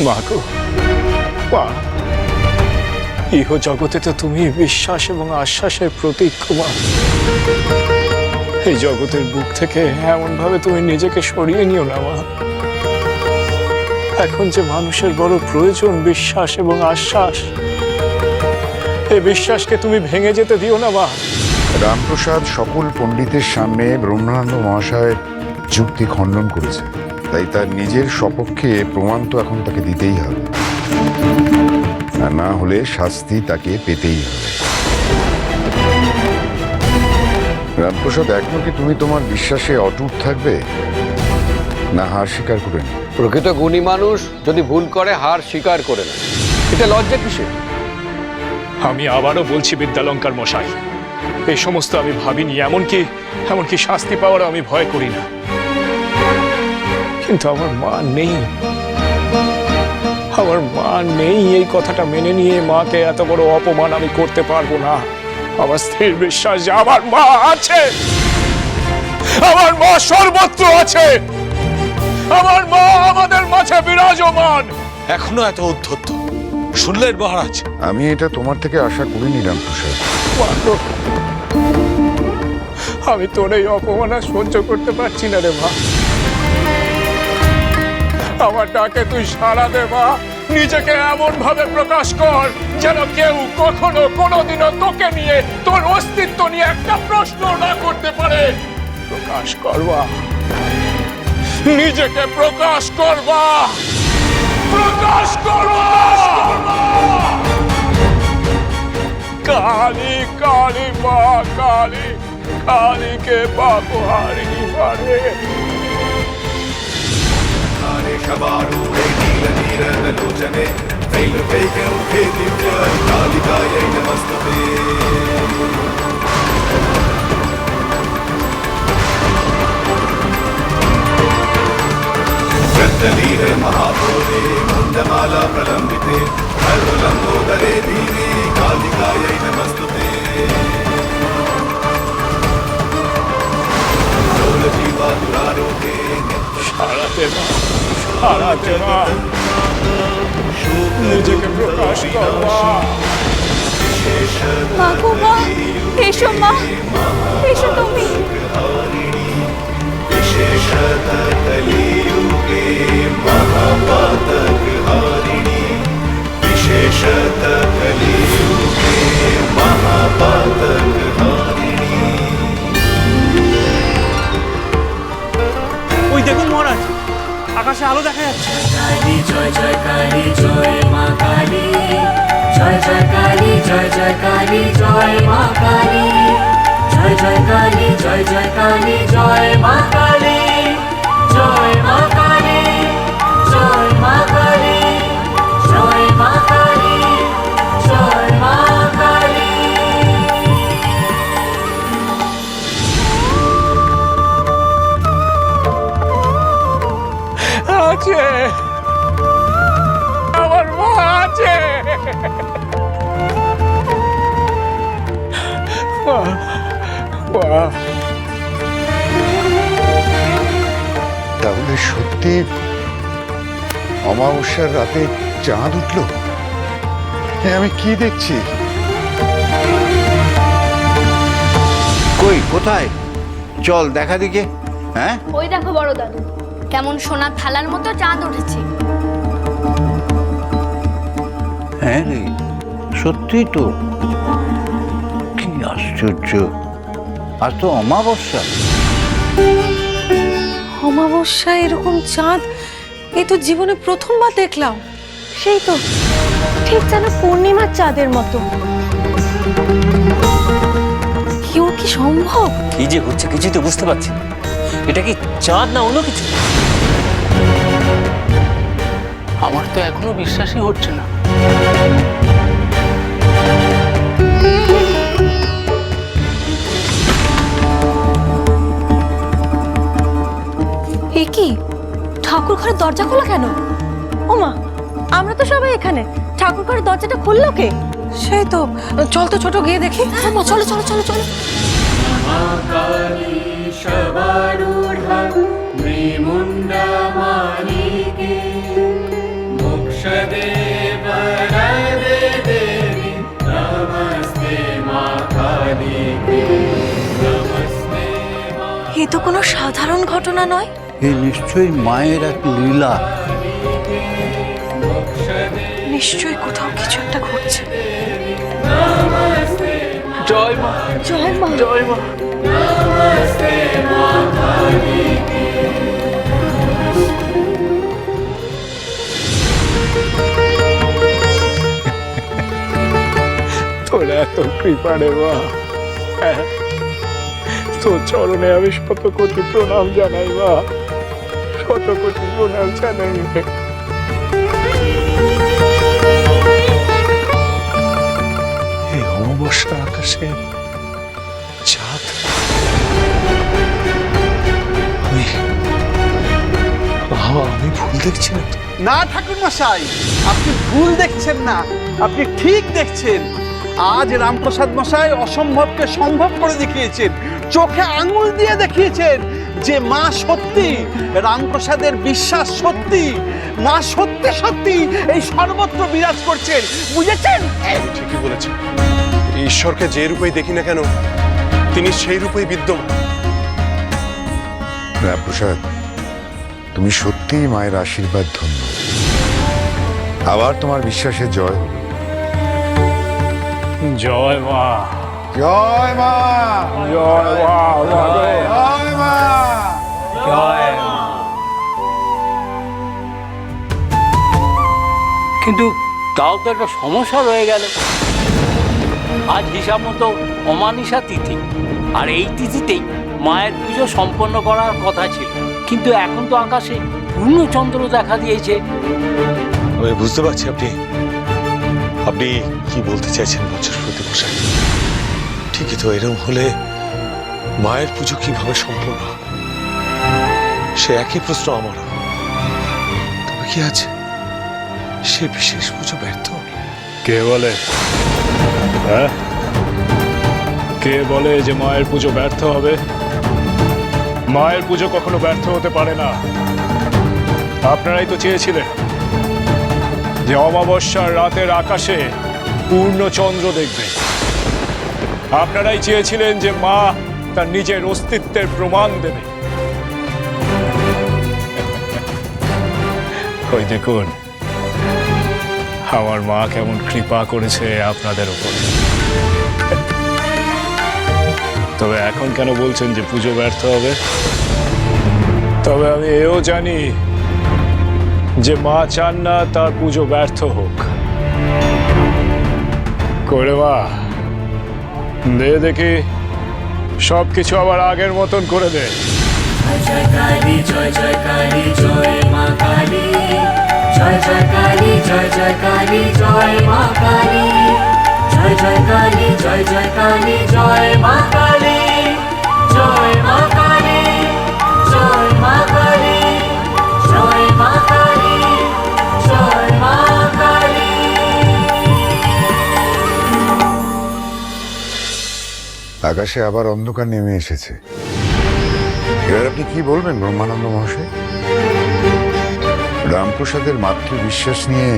মা গো, মা, ইহ জগতে তো তুমি বিশ্বাস এবং আশ্বাসের প্রতীক মা। এই জগতের বুক থেকে এমন ভাবে তুমি নিজেকে সরিয়ে নিও না মা। এখন যে মানুষের বড় প্রয়োজন বিশ্বাস এবং আশ্বাস, এই বিশ্বাসকে তুমি ভেঙে যেতে দিও না মা। রামপ্রসাদ সকল পণ্ডিতের সামনে ব্রহ্মানন্দ মহাশয়ের যুক্তি খণ্ডন করেছে, তাই তার নিজের সপক্ষে প্রমাণ তো এখন তাকে দিতেই হবে, আর না হলে শাস্তি তাকে পেতেই হবে। রামপ্রসাদ, এখনো কি তুমি তোমার বিশ্বাসে অটুট থাকবে, না হার স্বীকার করে নেবে? প্রকৃত গুণী মানুষ যদি ভুল করে হার স্বীকার করে না, এটা লজ্জা কিসের? আমি আবারও বলছি বিদ্যালঙ্কার মশাই, এই সমস্ত আমি ভাবিনি, এমনকি শাস্তি পাওয়ারও আমি ভয় করি না। কিন্তু আমার মা নেই, আমার মা নেই, এই কথাটা মেনে নিয়ে মাকে এত বড় অপমান আমি করতে পারবো না। আমার স্থির বিশ্বাস যে আমার মা আছে, আমার মা সর্বত্র আছে, আমার মা আমাদের মাঝে বিরাজমান। এখনো এত উদ্ধত শুনলেন মহারাজ? আমি এটা তোমার থেকে আশা করিনি রামপ্রসাদ। আমি তোর এই অপমান আর সহ্য করতে পারছি না রে মা। আমার ডাকে তুই সাড়া দে মা, নিজেকে এমন ভাবে প্রকাশ কর যেন কেউ কখনো কোনোদিনও তোকে নিয়ে, তোর অস্তিত্ব নিয়ে একটা প্রশ্ন না করতে পারে। প্রকাশ করবা, নিজেকে প্রকাশ করবা, প্রকাশ করবা। কালী কালী মা কালী, কালীকে বাবুহারিণী মারে। महाभोरे मुंडमाला प्रलंबिते सर्वलंबोदरे धीरे कालिकायै नमस्तुते। सोलजीवा दुरारोहे সারাতে মা, সারাতে মা, নিজেকে প্রকাশ করবা। মা গো মা, এসো মা, এসো তুমি। विशेषत कलियुगे महापातक हारिणी, विशेषत कलियुगे महापातक हारिणी। ওই দেখুন মহারাজ, আকাশে আলো দেখা যাচ্ছে। কালী জয় জয় কালী জয় মা কালী, জয় জয় কালী জয় জয় কালী জয় মা কালী, জয় জয় কালী জয় জয় কালী জয় মা কালী, জয় মা কালী, জয় মা কালী, জয় মা কালী, জয় মা কালী। আছে, আমার মা আছে। মা, মা। তাহলে সত্যি অমাবস্যার রাতে চাঁদ উঠল? আমি কি দেখছি? কই, কোথায়? চল দেখা দিকে। হ্যাঁ, ওই দেখো বড় দাদু, কেমন সোনার থালার মতো চাঁদ উঠেছে। হ্যাঁ রে, সত্যি তো। কি আশ্চর্য, আজ তো অমাবস্যা। অমাবস্যায় এরকম চাঁদ এই তো জীবনে প্রথমবার দেখলাম। সেই তো, ঠিক যেন পূর্ণিমার চাঁদের মতো। কেউ কি সম্ভব? কি যে হচ্ছে কিছুই তো বুঝতে পারছি না। এটা কি চাঁদ না অন্য কিছু? আমার তো এখনো বিশ্বাসই হচ্ছে না। এ কি, ঠাকুর ঘরের দরজা খোলা কেন? ওমা, আমরা তো সবাই এখানে, ঠাকুর ঘরের দরজাটা খুললো কে? সেই তো, চল তো ছোট গিয়ে দেখি। ওমা, চলো চলো চলো চলো। মোক্ষ এ তো কোনো সাধারণ ঘটনা নয়। এই নিশ্চয়ই মায়ের এক লীলা। নিশ্চয়ই কোথাও কিছু একটা ঘটছে। জয় মা, জয় মা, জয় মা। তোর এত কৃপা রে মা। হ্যাঁ, তোর চরণে আমি শত কোটি প্রণাম জানাই মা, শত কোটি প্রণাম জানাই। এই অমাবস্যার আকাশে চাঁদ, আমি ভুল দেখছি না তো? না ঠাকুর মশাই, আপনি ভুল দেখছেন না, আপনি ঠিক দেখছেন। আজ রামপ্রসাদ মশাই অসম্ভবকে সম্ভব করে দেখিয়েছেন, চোখে আঙুল দিয়ে দেখিয়েছেন যে মা সত্যি, রামপ্রসাদের বিশ্বাস সত্যি, মা সত্যি সত্যি এই সর্বত্র বিরাজ করছেন, বুঝেছেন? ঠিকই বলেছেন, ঈশ্বরকে যে রূপেই দেখি না কেন তিনি সেই রূপেই বিদ্যমান। রামপ্রসাদ, তুমি সত্যিই মায়ের আশীর্বাদ ধন্য। আবার তোমার বিশ্বাসের জয় হলো। জয় মা, জয় মা, জয় মা, জয় মা। কিন্তু তাও তো একটা সমস্যা রয়ে গেল। আজ হিসাব মতো অমানিসা তিথি, আর এই তিথিতেই মায়ের পুজো সম্পন্ন করার কথা ছিল, কিন্তু এখন তো আকাশে পূর্ণচন্দ্র দেখা দিয়েছে। আমি বুঝতে পারছি আপনি আপনি কি বলতে চাইছেন বচস্পতি মশাই। ঠিকই তো, এরকম হলে মায়ের পুজো কিভাবে সম্পূর্ণ হবে? সে একই প্রশ্ন আমারও। তবে কি আছে, সে বিশেষ পুজো ব্যর্থ হলো। কে বলে? হ্যাঁ, কে বলে যে মায়ের পুজো ব্যর্থ হবে? মায়ের পুজো কখনো ব্যর্থ হতে পারে না। আপনারাই তো চেয়েছিলেন যে অমাবস্যার রাতের আকাশে পূর্ণচন্দ্র দেখবে। আপনারাই চেয়েছিলেন যে মা তার নিজের অস্তিত্বের প্রমাণ দেবে। ওই দেখুন আমার মা কেমন কৃপা করেছে আপনাদের উপরে। তবে এখন কেন বলছেন যে পুজো ব্যর্থ হবে? তবে আমি এও জানি যে মা চান না তার পুজো ব্যর্থ হোক। করে মা, দে দেখি সবকিছু আবার আগের মতন করে দে। জয় জয় কালী, জয় জয় কালী, জয় মা কালী। জয় জয় কালী, জয় জয় কালী, জয় মা কালী। জয় জয় কালী, জয় জয় কালী, জয় মা কালী। জয় মা কালী, জয় মা কালী, জয় মা কালী, জয় মা কালী। আকাশে আবার অন্ধকার নেমে এসেছে। এবার আপনি কি বলবেন ব্রহ্মানন্দ মহাশয়? রামপ্রসাদের মাতৃ বিশ্বাস নিয়ে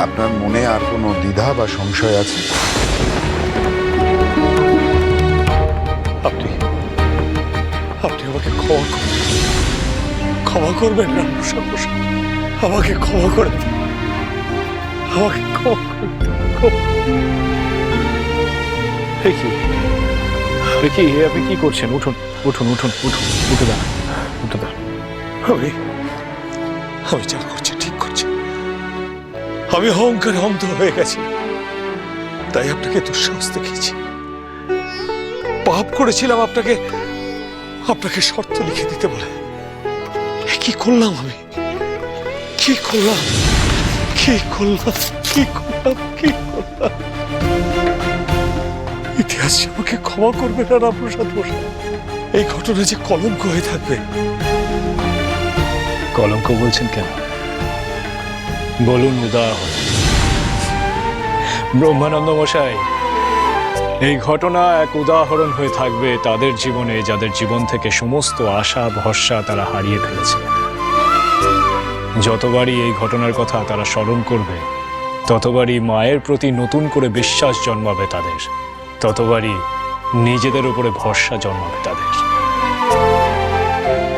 আপনার মনে আর কোনো দ্বিধা বা সংশয় আছে? আপনি আপনি আমাকে ক্ষমা করবেন রামপ্রসাদ মশাই, আমাকে ক্ষমা করে দিন, আমাকে ক্ষমা করে দিন। আপনি কি করছেন? উঠুন উঠুন উঠুন উঠুন, উঠে দাঁড়ান, উঠে দাঁড়ান। আমি যা করছি ঠিক করছি। আমি অহংকারে অন্ধ হয়ে গেছি, তাই আপনাকে দুঃসাহস দেখিয়েছি। পাপ করেছিলাম আপনাকে শর্ত লিখে দিতে বলে। কি করলাম আমি? কি করলাম? কি করলাম? কি করলাম? কি করলাম? ইতিহাস যে আমাকে ক্ষমা করবে না রামপ্রসাদ মশাই। এই ঘটনা যে কলঙ্ক হয়ে থাকবে। কলঙ্ক বলছেন কেন? বলুন উদাহরণ। ব্রহ্মানন্দ মশাই, এই ঘটনা এক উদাহরণ হয়ে থাকবে তাদের জীবনে যাদের জীবন থেকে সমস্ত আশা ভরসা তারা হারিয়ে ফেলেছে। যতবারই এই ঘটনার কথা তারা স্মরণ করবে, ততবারই মায়ের প্রতি নতুন করে বিশ্বাস জন্মাবে তাদের, ততবারই নিজেদের উপরে ভরসা জন্মাবে তাদের।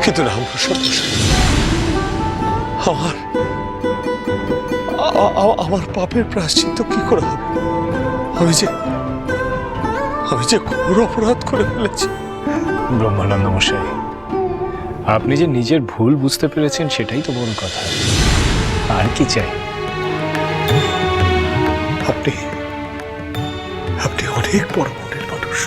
কিন্তু রামপ্রসাদ মশাই, আমার পাপের প্রায়শ্চিত্ত কি করে হবে? আমি যে ঘোর অপরাধ করে ফেলেছি। ব্রহ্মানন্দ মশাই, আপনি যে নিজের ভুল বুঝতে পেরেছেন সেটাই তো বড় কথা। আর কি চাই? আপনি অনেক বড় মনের মানুষ।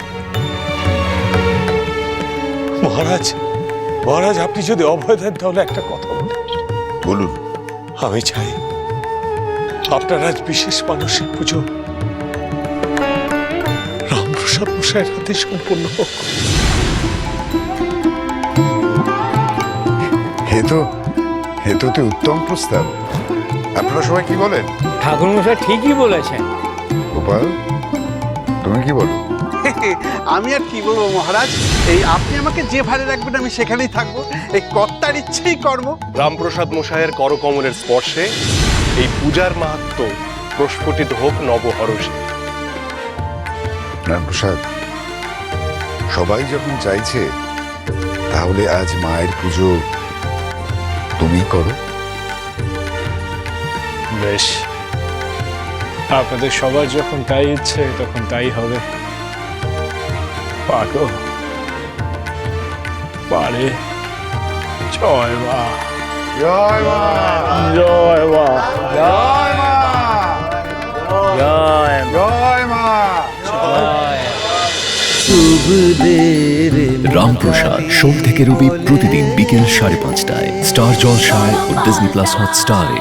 মহারাজ, আপনি যদি অভয় দেন তাহলে একটা কথা বলুন। আমি চাই আপনার আজ বিশেষ মানসিক পুজো রামপ্রসাদ মশাইয়ের হাতে সম্পূর্ণ হোক। হে তো উত্তম প্রস্তাব। আপনারা সবাই কি বলেন? ঠাকুর মশাই ঠিকই বলেছেন। গোপাল, তুমি কি বলো? আমি আর কি বলবো মহারাজ, এই আপনি আমাকে যে ভারে রাখবেন আমি সেখানেই থাকবো। এই কর্তার ইচ্ছেই কর্ম। রামপ্রসাদ মশাইয়ের করকমলের স্পর্শে এই পূজার মাহাত্ম্য প্রস্ফুটিত হোক নবহরষে। রামপ্রসাদ, সবাই যখন চাইছে তাহলে আজ মায়ের পুজো তুমি করো। বেশ, আপনাদের সবার যখন তাই ইচ্ছে তখন তাই হবে। পারো, পারে। জয় মা, জয় মা, জয় মা, জয় মা, জয় জয় মা। রামপ্রসাদ সোম থেকে রবি প্রতিদিন বিকেল 5:30টায় স্টার জলসায় ও ডিজনি প্লাস হটস্টারে।